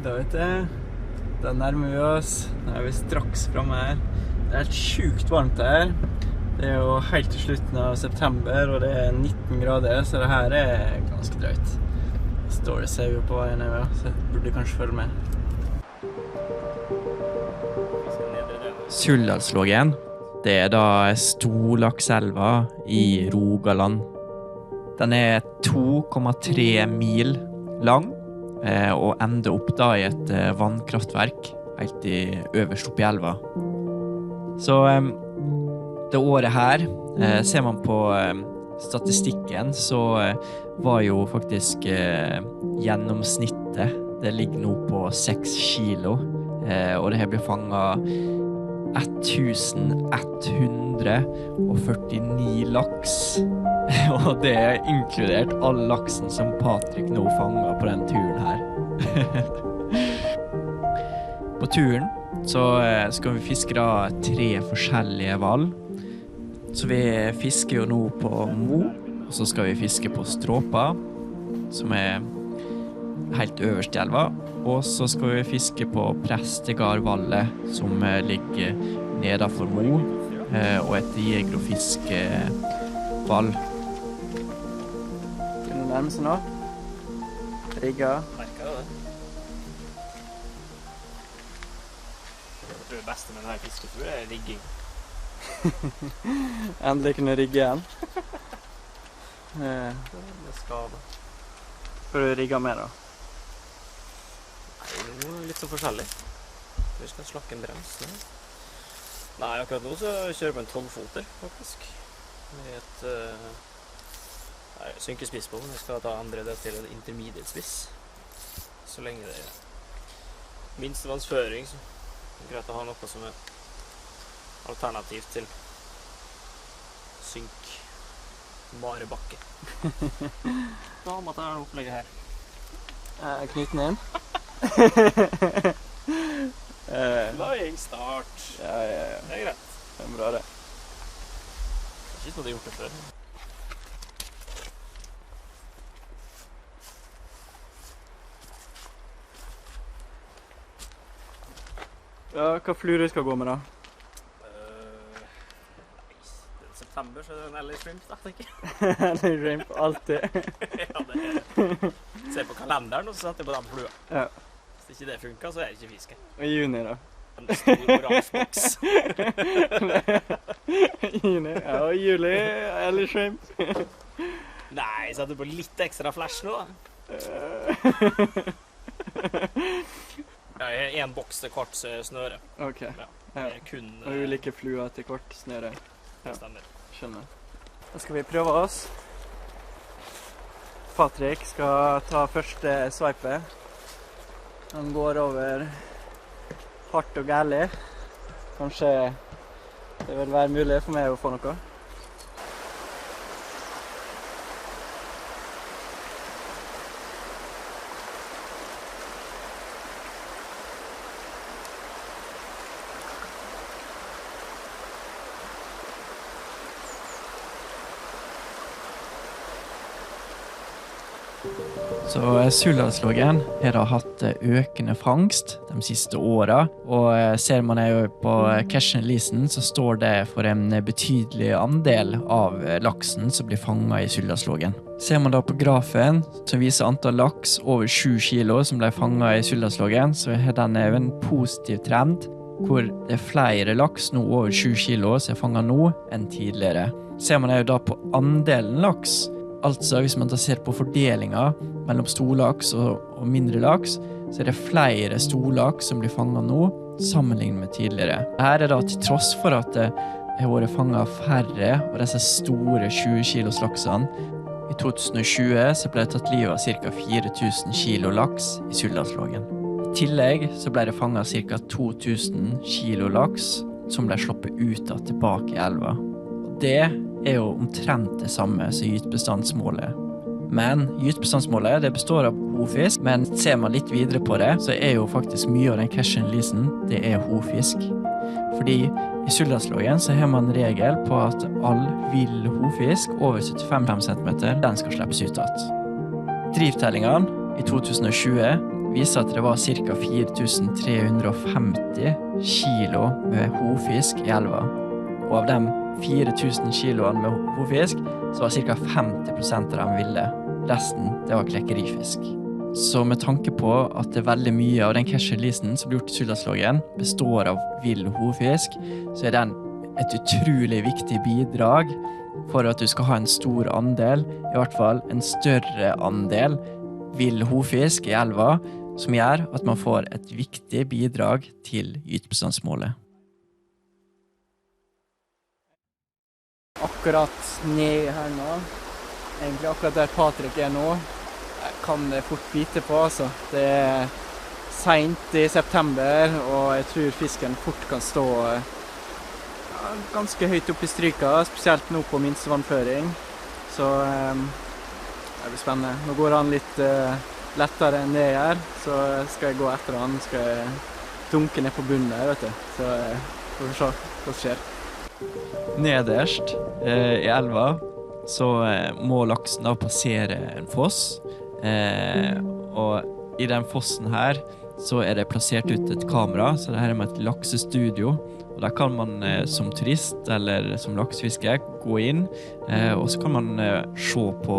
Da vet jeg. Da nærmer vi oss. Nå er vi straks fremme her. Det er helt sjukt varmt her. Det er jo helt til slutten av september, og det er 19 grader, så det her er ganske drøyt. Står det ser vi jo på veien her, så jeg burde kanskje følge med. Suldalslågen, det er da Storlakselva i Rogaland. Den er 2,3 mil lang, og ender opp da i et vannkraftverk, helt øverst opp i elva. Så det året her, ser man på statistikken, så var jo faktisk gjennomsnittet, det ligger nå på 6 kilo, og det her ble fanget 1149 laks, og det er inkludert all laksen som Patrick nå fanget på den turen her. På turen så skal vi fiske da 3 forskjellige val. Så vi fisker jo nå på Mo, og så skal vi fiske på Stråpa, som er helt øverst i elva. Og så skal vi fiske på Prestegardvallet, som ligger nedenfor Mo, og et jeger- og fiskevall. Kan du nærme seg nå? Rigga. Merker du det? Jeg tror det beste med denne fisketuren er rigging. Endelig kunne rigge igjen. Det skal det. Får du rigge med da? Nei, litt så forskjellig. Vi skal slakke en brems. Nei, akkurat nå så kjører jeg på en 12-foter, faktisk. Med et synkespiss på. Jeg skal ta andre det til en intermediate spiss. Så lenge det er minstevannsføring, så det er greit å ha noe som er alternativ til synk marebakke. Da måtte jeg ha opplegget her. Knyte den inn. Flying start. Ja. Det er greit. Det er bra det. Det er ikke sånn at jeg har gjort det før. Ja, hva fluer du skal gå med da? September så er det en LA Shrimp da, tenker jeg. LA Shrimp, alltid. Ja, det er det. Se på kalenderen og så setter jeg på den flua. Ja. Hvis ikke det funker, så er det ikke fiske. Og i juni da? En stor oransje boks. Juni, ja, og juli, LA Shrimp. Nei, setter du på litt ekstra flash nå da? Jeg har en boks til kvart snøre. Ok. Ja, Ja. det er kun... Og ulike fluer til kvart snøre. Det stemmer. Skjønner. Da skal vi prøve oss. Patrick skal ta første sveipet. Han går over hardt og gærlig. Kanskje det vil være mulig for meg å få noe. Så Suldalslågen har da hatt økende fangst de siste årene, og ser man jo på catch-and-releasen så står det for en betydelig andel av laksen som blir fanget i Suldalslågen. Ser man da på grafen som viser antall laks over 7 kilo som ble fanget i Suldalslågen, så har den en positiv trend, hvor det er flere laks nå over 7 kilo som er fanget nå enn tidligere. Ser man jo da på andelen laks, altså hvis man da ser på fordelingen mellom storlaks og mindre laks, så er det flere storlaks som blir fanget nå, sammenlignet med tidligere. Dette er da til tross for at det har vært fanget færre av disse store 20 kilos laksene. I 2020 så ble det tatt livet av ca. 4000 kilo laks i Suldalslågen. I tillegg så ble det fanget ca. 2000 kilo laks som ble sluppet ut av tilbake i elva. Og det er jo omtrent det samme som gytebestandsmålet. Men gytebestandsmålet det består av hofisk, men ser man litt videre på det, så er jo faktisk mye av den catch-and-releasen, det er hofisk. Fordi i Suldalslågen så har man en regel på at all vill hofisk over 75 cm, den skal slippes ut igjen. Drivtellingene i 2020 viser at det var ca. 4350 kilo med hofisk i elva. Og av de 4000 kiloene med hofisk, så var ca. 50% av dem ville. Resten, det var klekkerifisk. Så med tanke på at det er veldig mye av den catch-releasen som blir gjort i Suldalslågen består av vill hofisk, så er den et utrolig viktig bidrag for at du skal ha en stor andel, i hvert fall en større andel vill hofisk i elva, som gjør at man får et viktig bidrag til gytebestandsmålet. Akkurat ned her nå, egentlig akkurat der Patrick er nå, kan det fort bite på, altså. Det er sent i september, og jeg tror fisken fort kan stå ganske høyt opp i stryka, spesielt nå på minste vannføring. Så det blir spennende. Nå går han litt lettere enn det jeg gjør, så skal jeg gå etter han, skal jeg dunke ned på bunnen der, vet du. Så får vi se hva som skjer. Nederst i elva så må laksen da passere en foss, og i den fossen her så er det plassert ut et kamera, så det her er med et laksestudio, og der kan man som turist eller som laksefisker gå inn, og så kan man se på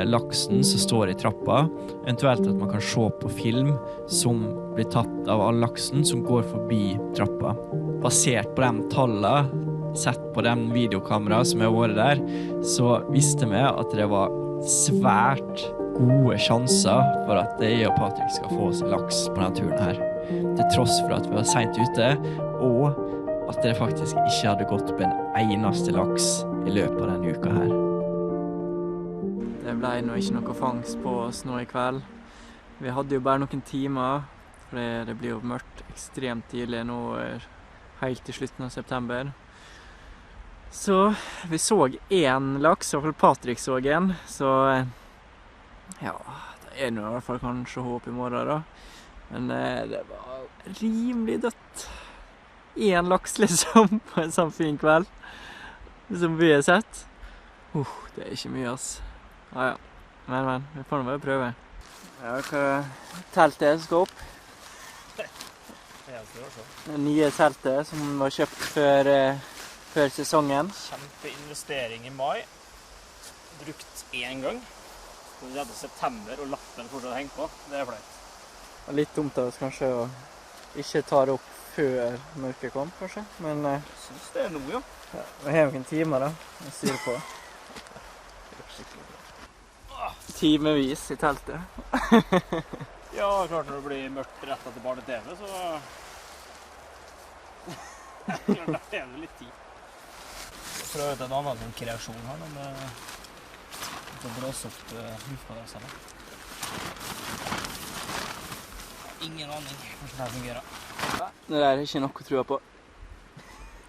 laksen som står i trappa, eventuelt at man kan se på film som blir tatt av all laksen som går forbi trappa. Basert på de tallene, sett på de videokamera som har vært der, så visste vi at det var svært gode sjanser for at jeg og Patrick skal få oss laks på denne turen her. Til tross for at vi var sent ute, og at det faktisk ikke hadde gått opp en eneste laks i løpet av denne uka her. Det ble nå ikke noe fangst på oss nå i kveld. Vi hadde jo bare noen timer, for det blir jo mørkt ekstremt tidlig nå, helt til slutten av september. Så vi så en laks, i hvert fall Patrick så en, så ja, det er nå i hvert fall kanskje håp i morgen da. Men det var rimelig dødt. En laks liksom, på en sånn fin kveld, som vi har sett. Det er ikke mye, ass. Ja, men, vi får nå bare prøve. Ja, hva teltet skal opp? Det nye teltet som var kjøpt før sesongen. Kjempeinvestering i mai. Brukt én gang. Så det er september, og lappen fortsatt henger på. Det er flaut. Litt dumt av oss kanskje å ikke ta det opp før mørket kom, kanskje. Men jeg synes det er noe, ja. Vi har noen timer da, å styre på. Timevis i teltet. Ja, klart når det blir mørkt rett etter barne-TV, så klart det er litt tid. Prøve ut en annen sånn kreasjon her, når vi blåser opp luftmadrassene. Ingen aning hvordan det fungerer. Det der er ikke noe å tro på.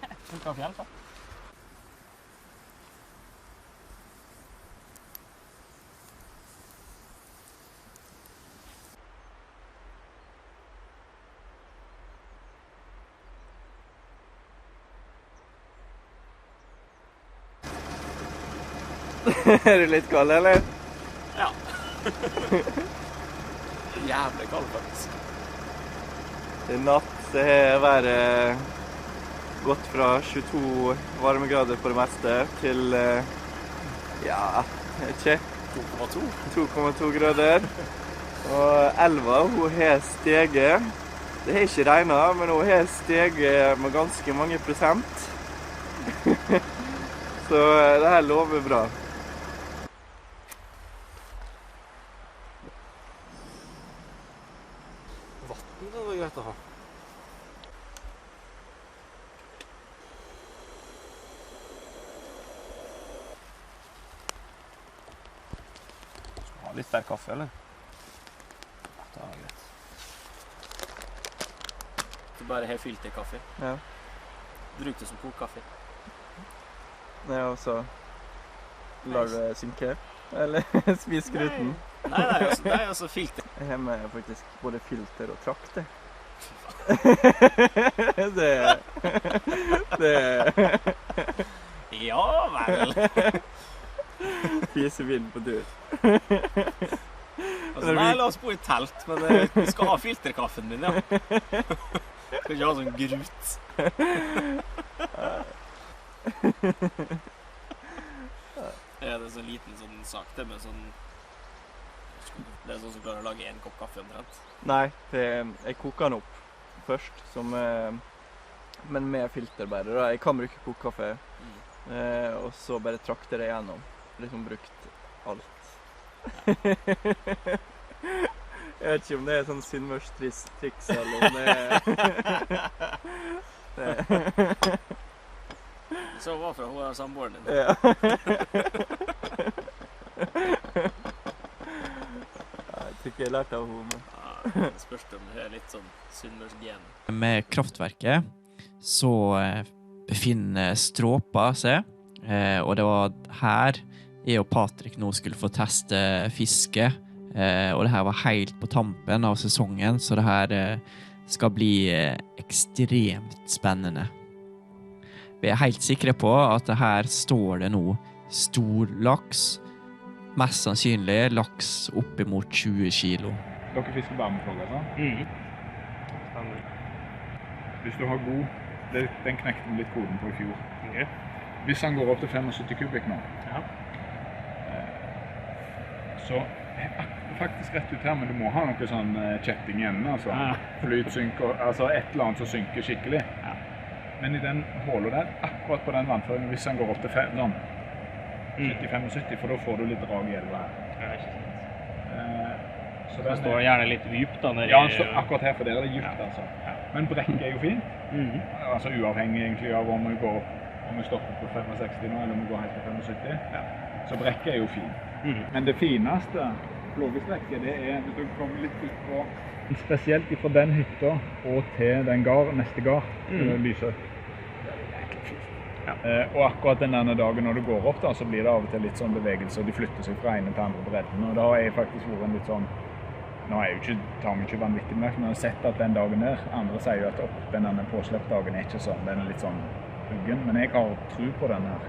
Du kan få hjelpe. Er du litt kald, eller? Ja. Jævlig kald, faktisk. I natt det har været gått fra 22 varmegrader på det meste til, ja, ikke 2,2 grader. Og elva, hun har steget. Det har ikke regnet, men hun har steget med ganske mange prosent. Så det her lover bra. Vatten det var greit å ha. Skal du ha litt sterk kaffe, eller? Det er greit. Du bare har filterkaffe. Ja. Bruk det som kokkaffe. Ja, og så lar du det synke, eller spis gruten? Nei, altså filter. Jeg har med faktisk både filter og trakter. det Ja vel. Fisevind på tur. Altså, Nei, la oss bo i telt, men vi skal ha filterkaffen min, ja. Skal ikke ha sånn grut. Det så liten sånn sak det med sånn... Det sånn som klarer å lage en kopp kaffe omtrent. Nei, jeg koker den opp først, men med filter bare da. Jeg kan bruke kokkaffe, og så bare trakte det gjennom. Liksom brukt alt. Jeg vet ikke om det sånn Sunnmørstriks, eller om det Så var fra hun samboeren din. Ja. Jeg tror jeg lærte av henne. Ja, spørs om det litt sånn Sunnmørsgen. Med kraftverket så befinner Stråpa seg, og det var her jeg og Patrick nå skulle få teste fiske, og det her var helt på tampen av sesongen, så det her skal bli ekstremt spennende. Vi helt sikre på at her står det nå stor laks, mest sannsynlig laks oppimot 20 kilo. Dere fisker varmeflåg, altså? Hvis du har god, den knekte litt koden på i fjor. Okay. Hvis han går opp til 75 kubikk nå, så faktisk rett ut her, men du må ha noe sånn kjetting i enden, altså. Flytsynk, altså et eller annet som synker skikkelig. Men i den hålet der, akkurat på den vannføringen, hvis han går opp til 70-75, for da får du litt drag i elva her. Så den står gjerne litt dypt da. Ja, den står akkurat her, for der er det dypt, altså. Men brekket er jo fint, altså uavhengig egentlig av om vi går opp, om vi stopper på 65 nå, eller om vi går helt til 75. Så brekket er jo fint. Men det fineste plågestrekket, det er hvis du kommer litt ut på, spesielt fra den hytta og til den neste gard, lyser. Og akkurat denne dagen når du går opp da, så blir det av og til litt sånn bevegelse, og de flytter seg fra ene til andre bredden, og da har jeg faktisk vært en litt sånn, nå tar vi ikke vanvittig mørkt, men jeg har sett at den dagen der, andre sier jo at denne påsleppdagen er ikke sånn, den er litt sånn huggen, men jeg har tro på den her.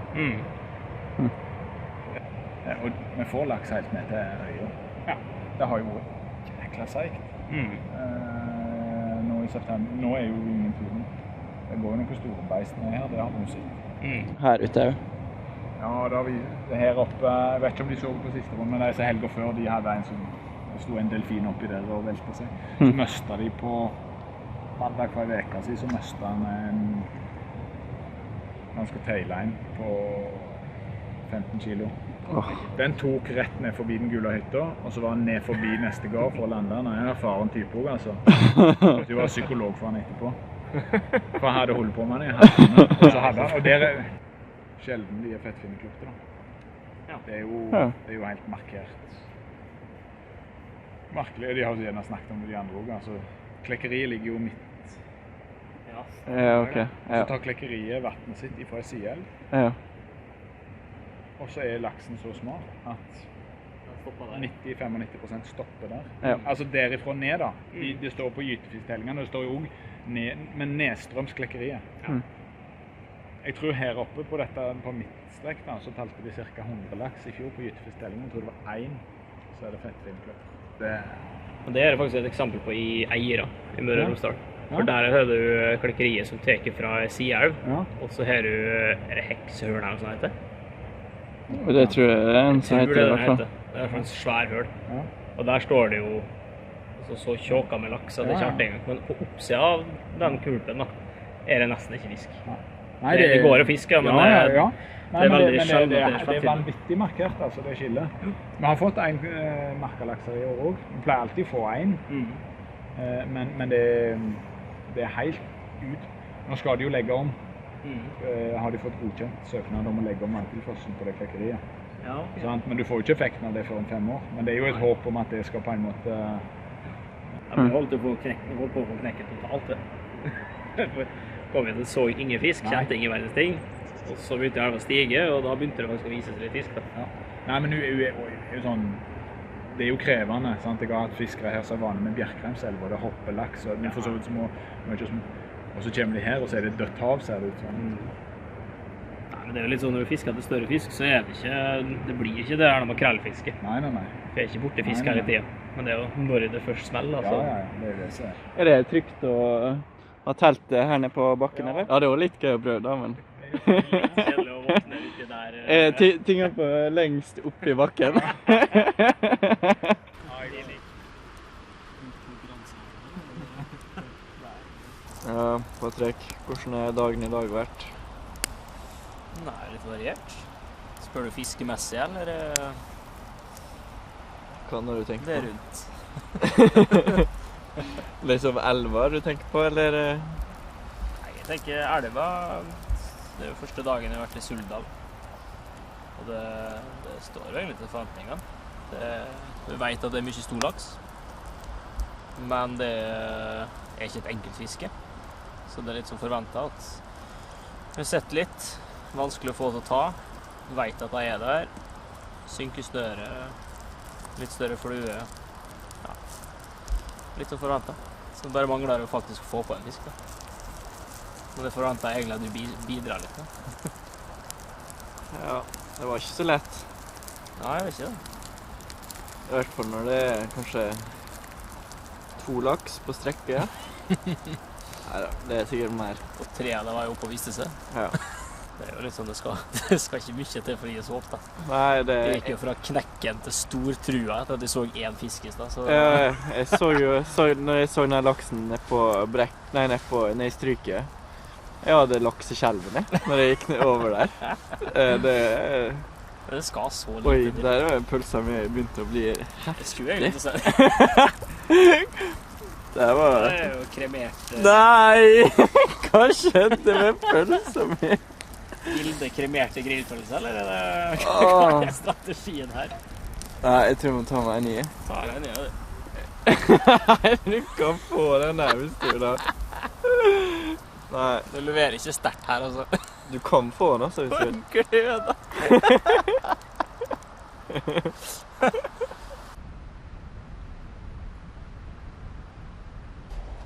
Og vi får laks helt ned til øya. Ja, det har jo vært jækla seigt. Nå i september, nå er jo ingen tur. Det går jo noen store beist ned her, det har vi jo sett. Her ute jo. Ja, da har vi det her oppe, jeg vet ikke om de så på siste rom, men det er så helger før de hadde en som stod en delfin oppi der og velte seg. Så møste de på mandag hver veka si, så møste han en ganske tøylein på 15 kilo. Den tok rett ned forbi den gule hytta, og så var han ned forbi neste gard for å lande. Han er en erfaren type også, altså. Du var psykolog for han etterpå. For han hadde holdt på med han i hattene, og så hadde han, og det er sjelden de er fettfinneklukter da. Det er jo helt markert. Merkelig, de har jo gjerne snakket om de andre også, altså. Klekkeriet ligger jo midt. Ok. Så tar klekkeriet vattnet sitt ifra en sideelv. Og så er laksen så smart at 90-95% stopper der. Altså derifra ned da. Det står på gytefisketellingene, det står jo også men nedstrøms klekkeriet. Jeg tror her oppe på dette, på midtstrekk da, så talte vi ca. 100 laks i fjor på gytefisketellingen. Jeg tror det var 1, så er det fettfinnekløp. Det er faktisk et eksempel på i Eira, i Møre og Romsdal. For der har du klekkeriet som teker fra sideelv, og så har du, er det heksehøl eller noe sånt heter? Og det tror jeg er en som heter i hvert fall. Det er sånn svær høl. Og der står det jo så tjåka med laks, det er ikke artig. Men på oppsida av den kulpen da, er det nesten ikke fisk. Nei, det går å fiske, men det er veldig sjelden. Det er vanvittig markert, altså det skillet. Vi har fått en markalakser i år også. Vi pleier alltid å få en. Men det er helt ut. Nå skal de jo legge om. Har de fått godkjent søknad om å legge om tilførselen på det klekkeriet. Men du får jo ikke effekten av det før om 5 år. Men det er jo et håp om at det skal på en måte... Vi holdt på å få knekket totalt det. Kom vi til så ingen fisk, kjente ingen verdens ting. Og så begynte elva å stige, og da begynte det faktisk å vise seg litt fisk. Nei, men det er jo sånn... Det er jo krevende, sant? Jeg har hatt fiskere her som er vanlig med Bjerkreimselv, og det hopper laks, og for så vidt små, og så kommer de her, og så er det dødt hav, ser det ut sånn. Nei, men det er jo litt sånn, når du fisker etter større fisk, så er det ikke, det blir ikke det her når man krellfisker. Nei. Det er ikke borte fisk hele tiden. Men det er jo når det først smeller, altså. Ja, det er det som er. Er det trygt å ha teltet her nede på bakken, eller? Ja, det var litt gøy å prøve da, men... Litt kjedelig å våkne uti der. Tingene på lengst oppe i bakken. Ja, Patrick, hvordan har dagen i dag vært? Nei, litt variert. Spør du fiskemessig, eller? Hva har du tenkt på? Det er rundt. Liksom elva du tenker på, eller? Nei, jeg tenker elva. Det er jo første dagen jeg har vært i Suldal. Og det står jo egentlig til forventningene. Vi vet at det er mye storlaks. Men det er ikke et enkelt fiske. Så det er litt som forventet at vi har sett litt. Vanskelig å få til å ta. Vi vet at de er der. Synkesnøre. Litt større flue. Ja. Litt som forventet. Så det bare mangler å faktisk få på en fisk da. Men det forventet jeg egentlig at du bidrar litt da. Ja, det var ikke så lett. Nei, jeg vet ikke det. I hvert fall når det er kanskje 2 laks på strekke. Neida, det er sikkert mer. Og 3 av dem var jo oppe og viste seg. Ja. Det er jo litt sånn det skal ikke mye til for å gi oss håp da. Nei, det... Det gikk jo fra knekken til stortrua etter at jeg så 1 fisk i sted. Så... Jeg så jo, når jeg så den laksen nede på nede i stryket. Jeg hadde laksekjelvene når jeg gikk over der. Det skal så litt. Oi, der var pølsa mi begynte å bli heftig. Det skulle jeg egentlig si. Det var... Det er jo kremert. Nei! Hva skjedde med pølsa mi? Bilde kremerte grillpølse, eller er det hva er strategien her? Nei, jeg tror jeg må ta meg en ny. Ta deg en ny, ja, Nei, du kan få den der hvis du da. Nei. Du leverer ikke sterkt her, altså. Du kan få den, altså, hvis du vil. Gløda!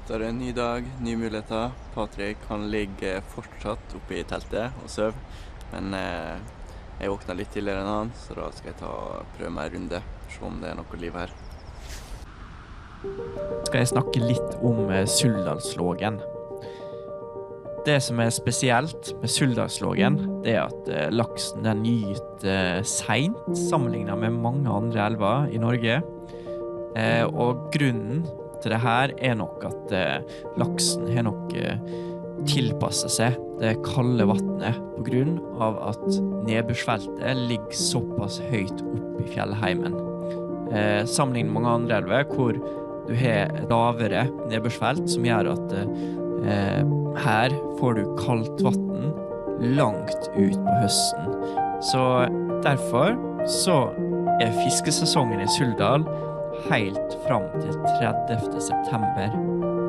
Da er det en ny dag, nye muligheter. Patrick, han ligger fortsatt oppe i teltet og søv. Men jeg våkna litt tidligere enn han, så da skal jeg prøve meg en runde. Se om det er noe liv her. Skal jeg snakke litt om Suldalslågen. Det som er spesielt med Suldalslågen, det er at laksen den gyter sent, sammenlignet med mange andre elver i Norge. Og grunnen til det her er nok at laksen har nok tilpasset seg det kalde vattnet på grunn av at nedbørsfeltet ligger såpass høyt opp i fjellheimen. Sammenlignet med mange andre elver hvor du har lavere nedbørsfelt som gjør at her får du kaldt vatten langt ut på høsten. Så derfor så er fiskesesongen i Suldal helt fram til 30. september.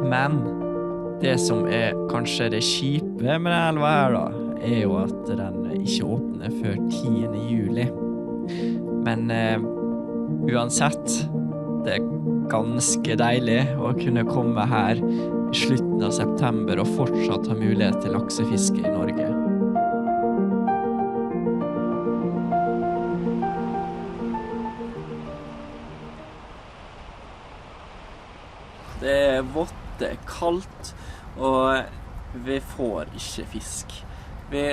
Men det som er kanskje det kjipe med den elva her da, er jo at den ikke åpner før 10. juli. Men uansett, det er ganske deilig å kunne komme her i slutten av september og fortsatt ha mulighet til laksefiske i Norge. Det er vått, det er kaldt, og vi får ikke fisk. Vi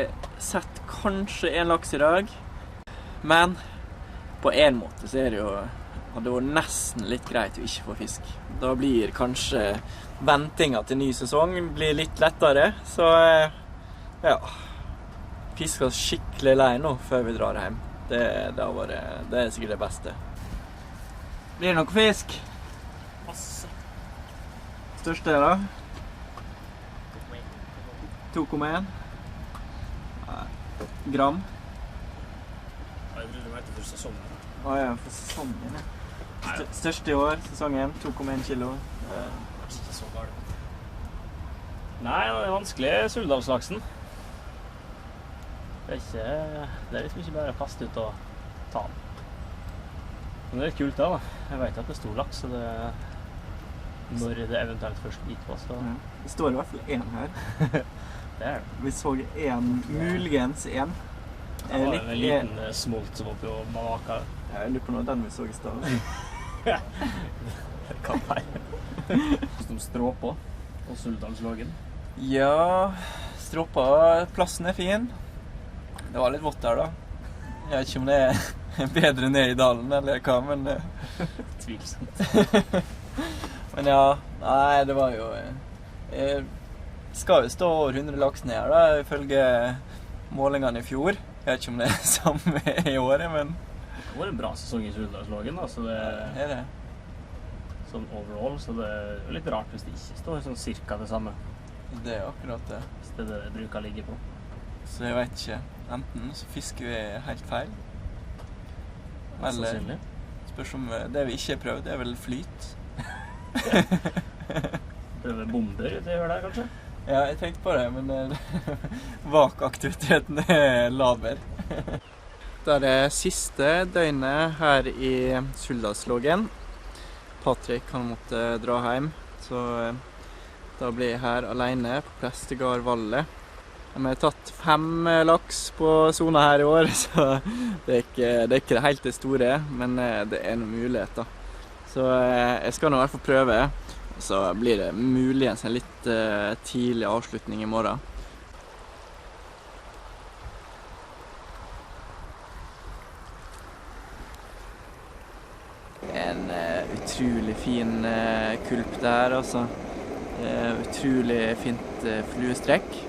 setter kanskje en laks i dag, men på en måte så er det jo det var nesten litt greit å ikke få fisk. Da blir kanskje ventinga til ny sesong blir litt lettere, så ja, fisker skikkelig lei nå før vi drar hjem. Det er sikkert det beste. Blir det noe fisk? Masse. Største da? 2,1 gram. Jeg tror du vet det for sesongen. Ja, for sesongen, ja. Største i år, sesongen, 2,1 kilo. Ikke så galt. Nei, det er vanskelig, Suldalslaksen. Det er liksom ikke bare å kaste ut og ta den. Men det er litt kult da. Jeg vet at det er stor laks, så når det eventuelt først blir på, så... Ja. Det står i hvert fall en her. Det er det. Vi så muligens en. Det var en liten smolt som var på Mavaka. Jeg lurer på noe den vi så i stedet. Det kan være. Som Stråpa og Suldalslågen. Ja, Stråpa, plassen fin. Det var litt vått der da. Jeg vet ikke om det er bedre ned i dalen eller hva, men... Tvilsomt. Men ja, nei, det var jo... skal jo stå over 100 laks ned her da, ifølge målingene i fjor. Jeg vet ikke om det er samme i året, men... Det var en bra sesong i Suldalslågen da, så det er det. Sånn overall, så det er litt rart hvis det ikke står sånn cirka det samme. Det er akkurat det. Hvis det er det bruker å ligge på. Så jeg vet ikke. Enten så fisker vi helt feil. Eller spørs om det vi ikke har prøvd, det er vel flyt. Prøve bomber ute i hølet, kanskje? Ja, jeg tenkte på det, men vakaktiviteten er laber. Det er det siste døgnet her i Suldalslågen. Patrick han måtte dra hjem, så da blir jeg her alene på Prestegardvallet. Vi har tatt 5 laks på zona her i år, så det er ikke det helt det store, men det er noen muligheter. Så jeg skal nå i hvert fall prøve, og så blir det muligens en litt tidlig avslutning i morgen. En utrolig fin kulp der, altså. Utrolig fint fluestrekk.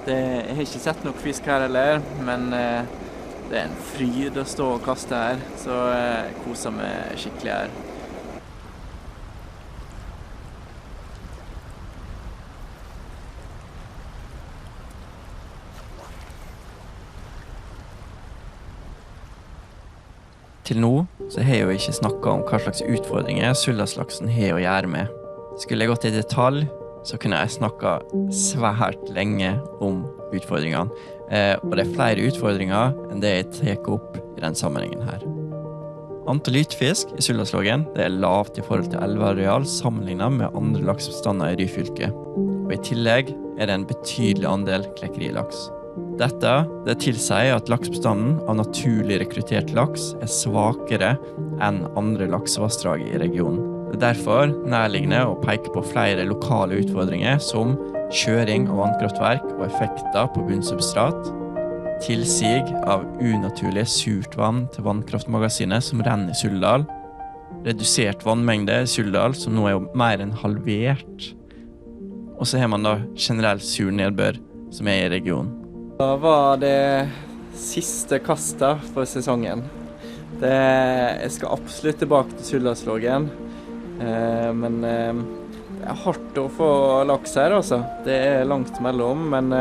Jeg har ikke sett noe fisk her heller, men det er en fryd å stå og kaste her, så jeg koser meg skikkelig her. Til nå så har jeg jo ikke snakket om hva slags utfordringer Suldalslaksen har å gjøre med. Skulle jeg gått i detalj, så kunne jeg snakket svært lenge om utfordringene. Og det er flere utfordringer enn det jeg tar opp i den sammenhengen her. Antall lytfisk i Suldalslågen er lavt i forhold til elveareal sammenlignet med andre laksebestander i Ryfylke. Og i tillegg er det en betydelig andel klekkerilaks. Dette tilsier at laksebestanden av naturlig rekruttert laks er svakere enn andre laksevassdrag i regionen. Det er derfor nærliggende å peke på flere lokale utfordringer som kjøring av vannkraftverk og effekter på bunnsubstrat, tilsig av unaturlig surt vann til vannkraftmagasinet som renner i Suldal, redusert vannmengde i Suldal som nå er jo mer enn halvert, og så har man da generell sur nedbør som er i regionen. Da var det siste kastet for sesongen. Jeg skal absolutt tilbake til Suldalslågen. Men det er hardt å få laks her, altså. Det er langt mellom, men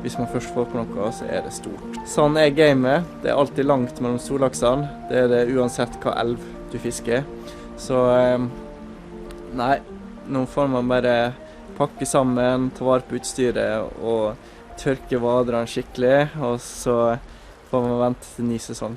hvis man først får på noe, så er det stort. Sånn er gamet. Det er alltid langt mellom storlaksene. Det er det uansett hva elv du fisker. Så nei, nå får man bare pakke sammen, ta vare på utstyret og tørke vaderne skikkelig, og så får man vente til ny sesong.